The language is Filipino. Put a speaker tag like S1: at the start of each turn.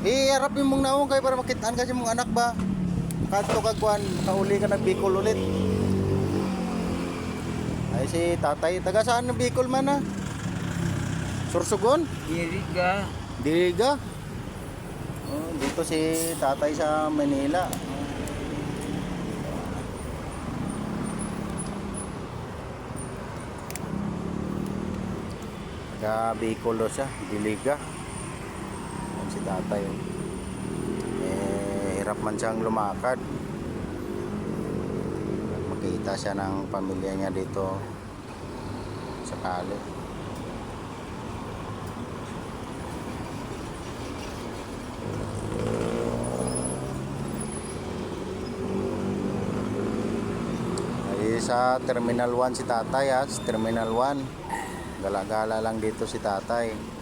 S1: Harapin mong naong kay para makitaan kasi mong anak ba. Kadto kagwan, kauli ka ng Bicol ulit. Ay si tatay, taga saan ng Bicol man ah? Sursugon?
S2: Iriga.
S1: Diliga? Oh, dito si tatay sa Manila. Taga Bicol daw siya, Diliga. Ayan si tatay. Hirap man siyang lumakad. Makita siya ng pamilya niya dito sa Cali. Ay sa Terminal 1 si tatay ha, sa Terminal 1. Gala-gala lang dito si tatay.